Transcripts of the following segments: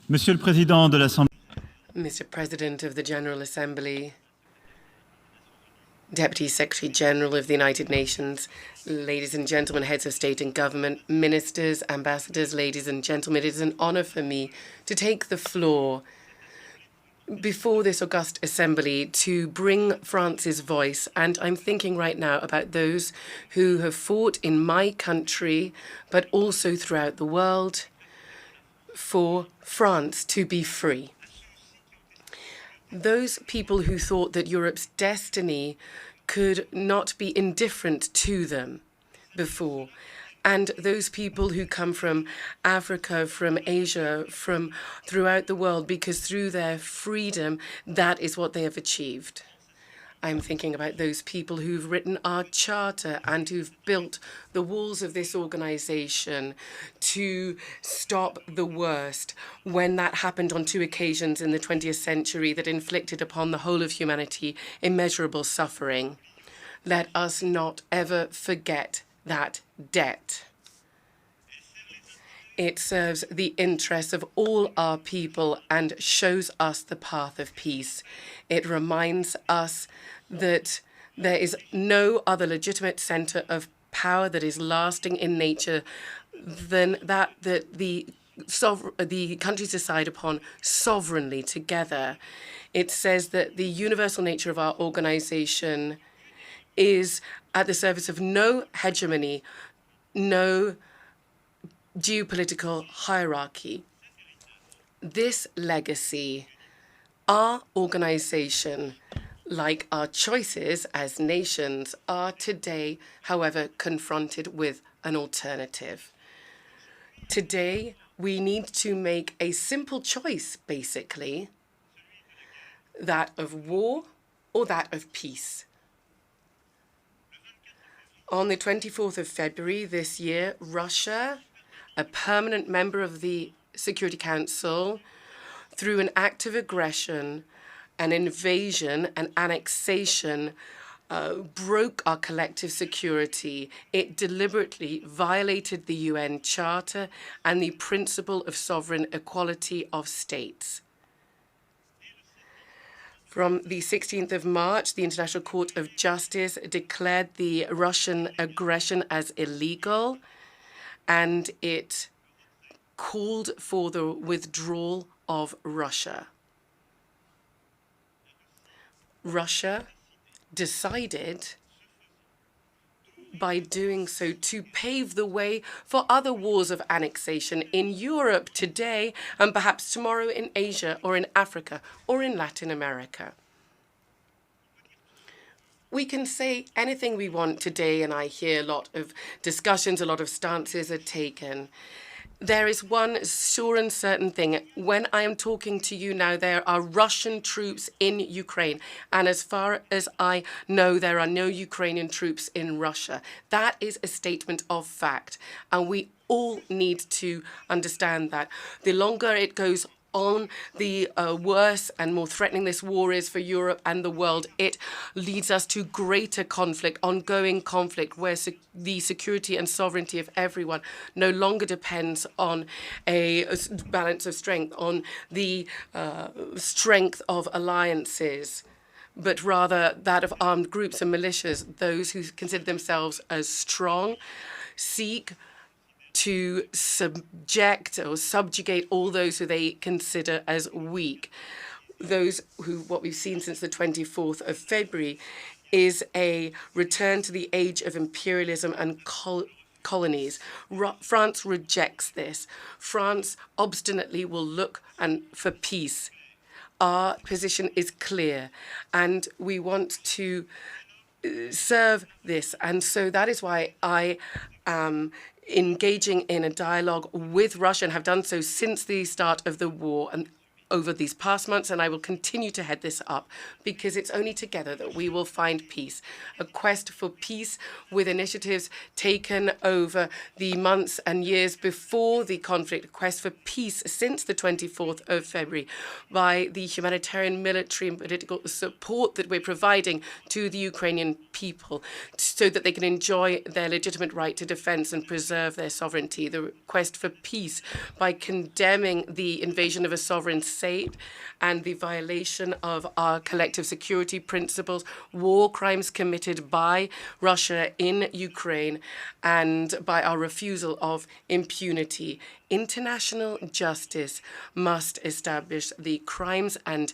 Monsieur le Président de l'Assemblée, Mr. President of the General Assembly, Deputy Secretary General of the United Nations, ladies and gentlemen, heads of state and government, ministers, ambassadors, ladies and gentlemen, it is an honor for me to take the floor before this august assembly to bring France's voice. And I'm thinking right now about those who have fought in my country, but also throughout the world, for France to be free. Those people who thought that Europe's destiny could not be indifferent to them before, and those people who come from Africa, from Asia, from throughout the world, because through their freedom, that is what they have achieved. I'm thinking about those people who've written our charter and who've built the walls of this organization to stop the worst when that happened on 2 occasions in the 20th century that inflicted upon the whole of humanity immeasurable suffering. Let us not ever forget that debt. It serves the interests of all our people and shows us the path of peace. It reminds us that there is no other legitimate center of power that is lasting in nature than that the countries decide upon sovereignly together. It says that the universal nature of our organization is at the service of no hegemony, no geopolitical hierarchy. This legacy, our organization, like our choices as nations, are today, however, confronted with an alternative. Today, we need to make a simple choice, basically, that of war or that of peace. On the 24th of February this year, Russia, a permanent member of the Security Council, through an act of aggression, an invasion, an annexation, broke our collective security. It deliberately violated the UN Charter and the principle of sovereign equality of states. From the 16th of March, the International Court of Justice declared the Russian aggression as illegal, and it called for the withdrawal of Russia. Russia decided, by doing so, to pave the way for other wars of annexation in Europe today and perhaps tomorrow in Asia or in Africa or in Latin America. We can say anything we want today, and I hear a lot of discussions, a lot of stances are taken. There is one sure and certain thing. When I am talking to you now, there are Russian troops in Ukraine. And as far as I know, there are no Ukrainian troops in Russia. That is a statement of fact. And we all need to understand that. The longer it goes on, the worse and more threatening this war is for Europe and the world. It leads us to greater conflict, ongoing conflict, where the security and sovereignty of everyone no longer depends on a balance of strength, on the strength of alliances, but rather that of armed groups and militias. Those who consider themselves as strong seek to subject or subjugate all those who they consider as weak. Those who, what we've seen since the 24th of February, is a return to the age of imperialism and colonies. France rejects this. France obstinately will look for peace. Our position is clear, and we want to serve this. And so that is why I am engaging in a dialogue with Russia and have done so since the start of the war. And over these past months, and I will continue to head this up because it's only together that we will find peace. A quest for peace with initiatives taken over the months and years before the conflict, a quest for peace since the 24th of February by the humanitarian, military and political support that we're providing to the Ukrainian people so that they can enjoy their legitimate right to defense and preserve their sovereignty. The quest for peace by condemning the invasion of a sovereign state and the violation of our collective security principles, war crimes committed by Russia in Ukraine, and by our refusal of impunity. International justice must establish the crimes and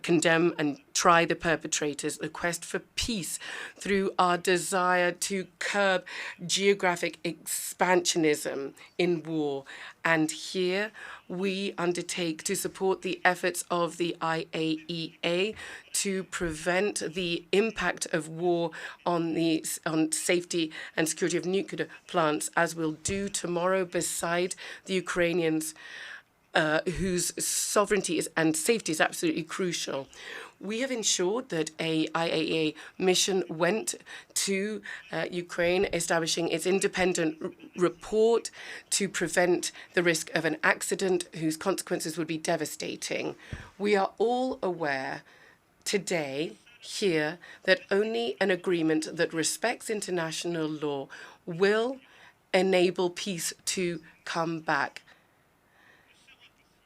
condemn and try the perpetrators. The quest for peace through our desire to curb geographic expansionism in war. And here we undertake to support the efforts of the IAEA to prevent the impact of war on safety and security of nuclear plants, as we'll do tomorrow beside the Ukrainians whose sovereignty and safety is absolutely crucial. We have ensured that a IAEA mission went to Ukraine, establishing its independent report to prevent the risk of an accident whose consequences would be devastating. We are all aware today here that only an agreement that respects international law will enable peace to come back.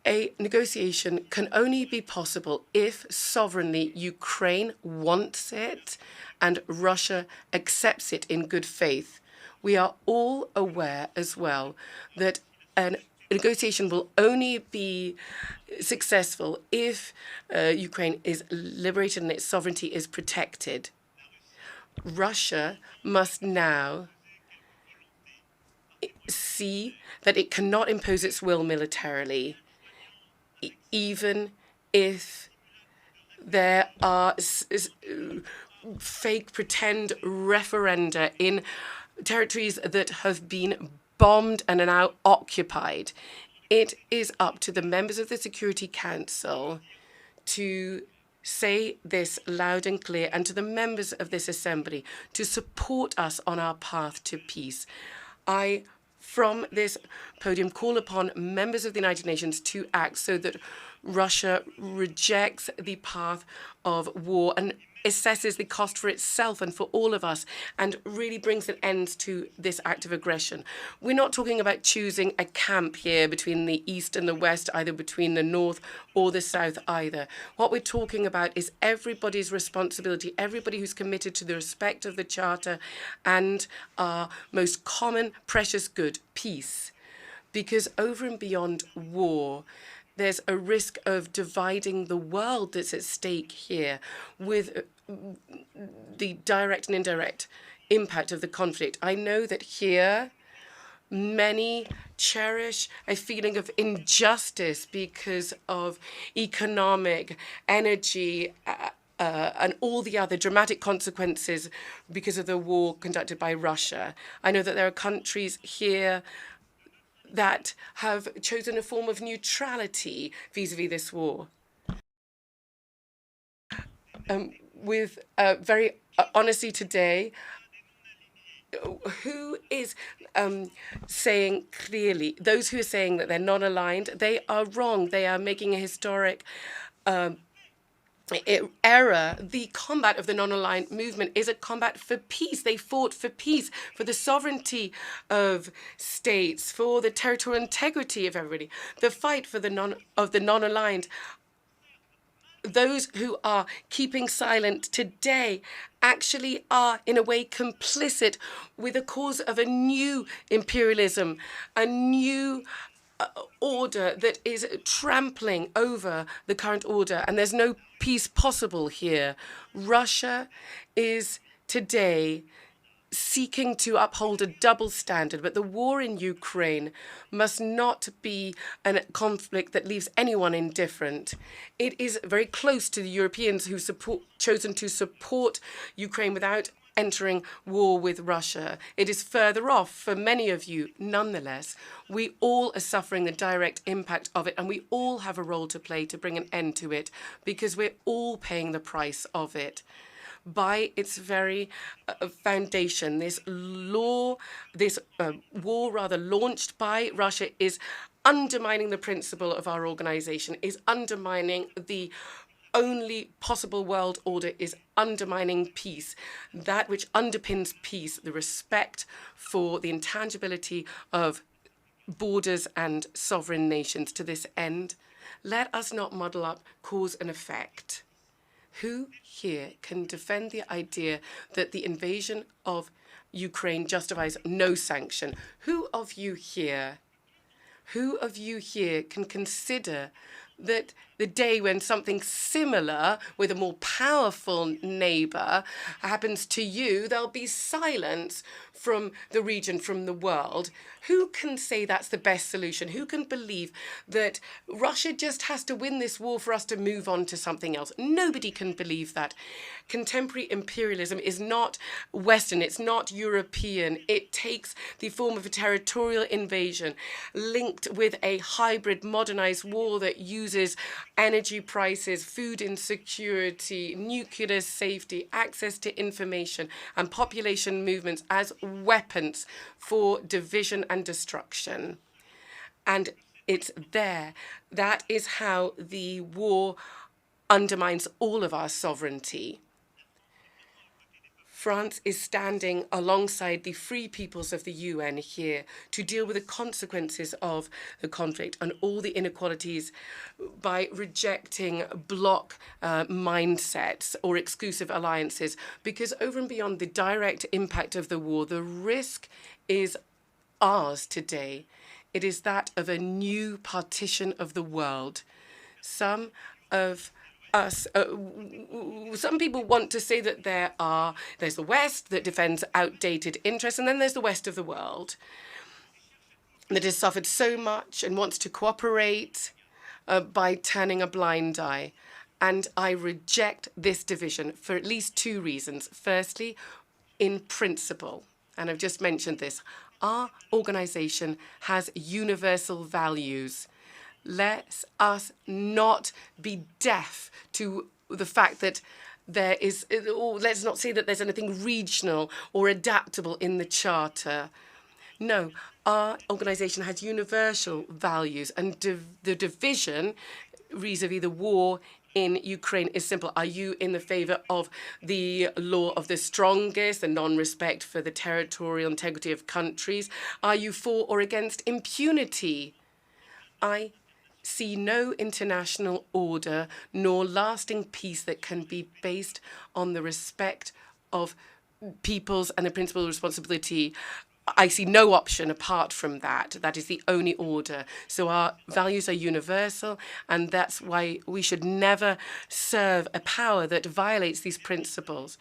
A negotiation can only be possible if sovereignly Ukraine wants it and Russia accepts it in good faith. We are all aware as well that a negotiation will only be successful if Ukraine is liberated and its sovereignty is protected. Russia must now see that it cannot impose its will militarily, even if there are fake pretend referenda in territories that have been bombed and are now occupied. It is up to the members of the Security Council to say this loud and clear, and to the members of this assembly to support us on our path to peace. I, from this podium, call upon members of the United Nations to act so that Russia rejects the path of war and assesses the cost for itself and for all of us, and really brings an end to this act of aggression. We're not talking about choosing a camp here between the East and the West, either between the North or the South either. What we're talking about is everybody's responsibility, everybody who's committed to the respect of the Charter and our most common precious good, peace. Because over and beyond war, there's a risk of dividing the world that's at stake here with the direct and indirect impact of the conflict. I know that here many cherish a feeling of injustice because of economic, energy, and all the other dramatic consequences because of the war conducted by Russia. I know that there are countries here that have chosen a form of neutrality vis-a-vis this war. With very honesty today, who is saying clearly, those who are saying that they're not aligned, they are wrong. They are making a historic error. The combat of the non-aligned movement is a combat for peace. They fought for peace, for the sovereignty of states, for the territorial integrity of everybody. The fight for the non-aligned. Those who are keeping silent today actually are, in a way, complicit with the cause of a new imperialism, a new order that is trampling over the current order, and there's no peace possible here. Russia is today seeking to uphold a double standard, but the war in Ukraine must not be a conflict that leaves anyone indifferent. It is very close to the Europeans who chosen to support Ukraine without entering war with Russia. It is further off for many of you. Nonetheless, we all are suffering the direct impact of it, and we all have a role to play to bring an end to it, because we're all paying the price of it. By its very foundation, this war launched by Russia is undermining the principle of our organization, is undermining the only possible world order, is undermining peace, that which underpins peace, the respect for the intangibility of borders and sovereign nations. To this end, let us not muddle up cause and effect. Who here can defend the idea that the invasion of Ukraine justifies no sanction? Who of you here can consider that the day when something similar with a more powerful neighbor happens to you, there'll be silence from the region, from the world? Who can say that's the best solution? Who can believe that Russia just has to win this war for us to move on to something else? Nobody can believe that. Contemporary imperialism is not Western, it's not European. It takes the form of a territorial invasion linked with a hybrid modernized war that uses energy prices, food insecurity, nuclear safety, access to information, and population movements as weapons for division and destruction. And it's there. That is how the war undermines all of our sovereignty. France is standing alongside the free peoples of the UN here to deal with the consequences of the conflict and all the inequalities by rejecting bloc mindsets or exclusive alliances, because over and beyond the direct impact of the war, the risk is ours today. It is that of a new partition of the world. Some people want to say that there's the West that defends outdated interests, and then there's the West of the world that has suffered so much and wants to cooperate by turning a blind eye. And I reject this division for at least two reasons. Firstly, in principle, and I've just mentioned this, our organization has universal values. Let us not be deaf to the fact that there is, or let's not say that there's anything regional or adaptable in the Charter. No, our organization has universal values, and the division vis-a-vis the war in Ukraine is simple. Are you in the favor of the law of the strongest, the non-respect for the territorial integrity of countries? Are you for or against impunity? I see no international order nor lasting peace that can be based on the respect of peoples and the principle of responsibility. I see no option apart from that. That is the only order. So our values are universal, and that's why we should never serve a power that violates these principles.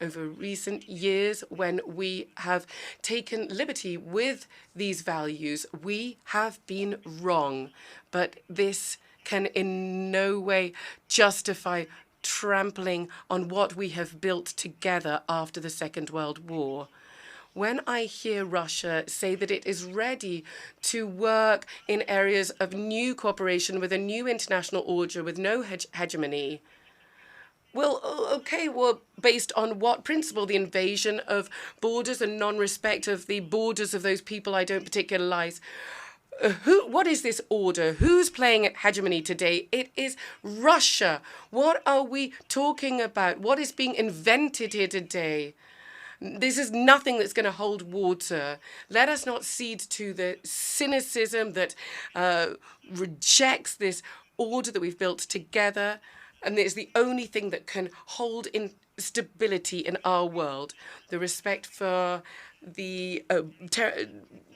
Over recent years, when we have taken liberty with these values, we have been wrong. But this can in no way justify trampling on what we have built together after the Second World War. When I hear Russia say that it is ready to work in areas of new cooperation with a new international order with no hegemony, well, okay, well, based on what principle? The invasion of borders and non-respect of the borders of those people I don't particularly like. What is this order? Who's playing hegemony today? It is Russia. What are we talking about? What is being invented here today? This is nothing that's going to hold water. Let us not cede to the cynicism that rejects this order that we've built together. And it's the only thing that can hold in stability in our world. The respect for the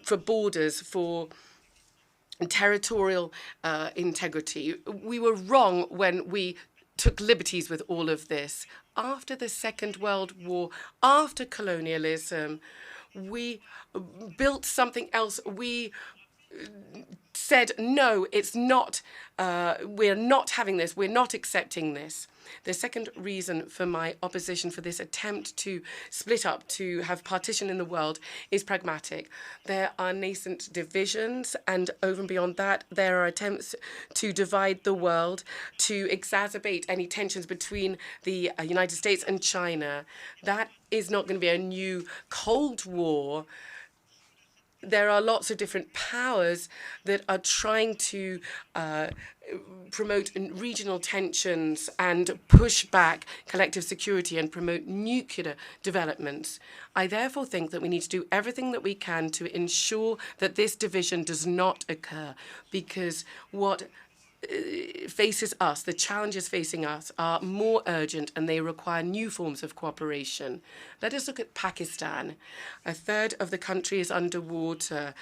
for borders, for territorial integrity. We were wrong when we took liberties with all of this. After the Second World War, after colonialism, we built something else. We said, no, it's not, we're not having this, we're not accepting this. The second reason for my opposition for this attempt to split up, to have partition in the world, is pragmatic. There are nascent divisions, and over and beyond that, there are attempts to divide the world, to exacerbate any tensions between the United States and China. That is not going to be a new Cold War. There are lots of different powers that are trying to promote regional tensions and push back collective security and promote nuclear developments. I therefore think that we need to do everything that we can to ensure that this division does not occur, because what faces us, the challenges facing us, are more urgent and they require new forms of cooperation. Let us look at Pakistan. A third of the country is underwater.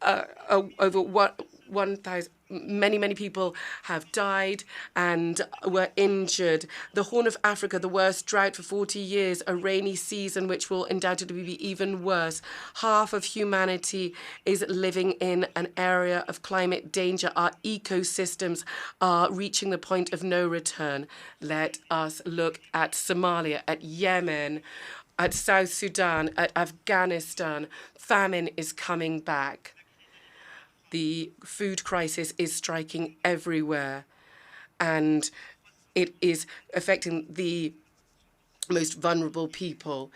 Over 1,000, many people have died and were injured. The Horn of Africa, the worst drought for 40 years, a rainy season which will undoubtedly be even worse. Half of humanity is living in an area of climate danger. Our ecosystems are reaching the point of no return. Let us look at Somalia, at Yemen, at South Sudan, at Afghanistan. Famine is coming back. The food crisis is striking everywhere, and it is affecting the most vulnerable people.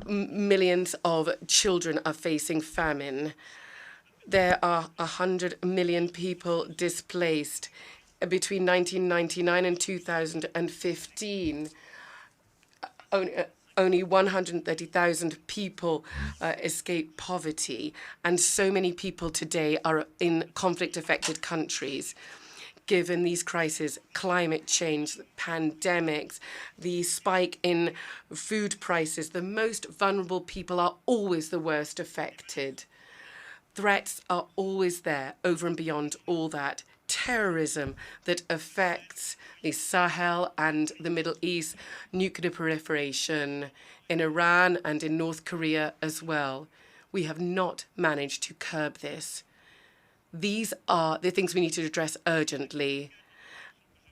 Millions of children are facing famine. There are 100 million people displaced between 1999 and 2015. Only 130,000 people escape poverty, and so many people today are in conflict-affected countries. Given these crises, climate change, pandemics, the spike in food prices, the most vulnerable people are always the worst affected. Threats are always there, over and beyond all that. Terrorism that affects the Sahel and the Middle East, nuclear proliferation in Iran and in North Korea as well. We have not managed to curb this. These are the things we need to address urgently.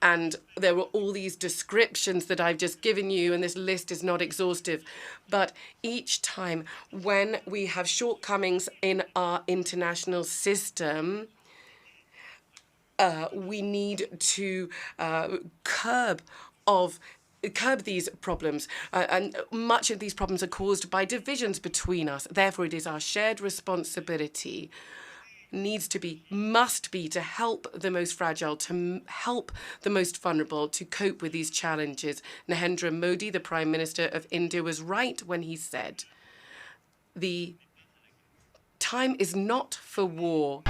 And there were all these descriptions that I've just given you, and this list is not exhaustive. But each time when we have shortcomings in our international system, we need to curb these problems. And much of these problems are caused by divisions between us. Therefore, it is our shared responsibility, must be to help the most fragile, to help the most vulnerable, to cope with these challenges. Narendra Modi, the Prime Minister of India, was right when he said, the time is not for war.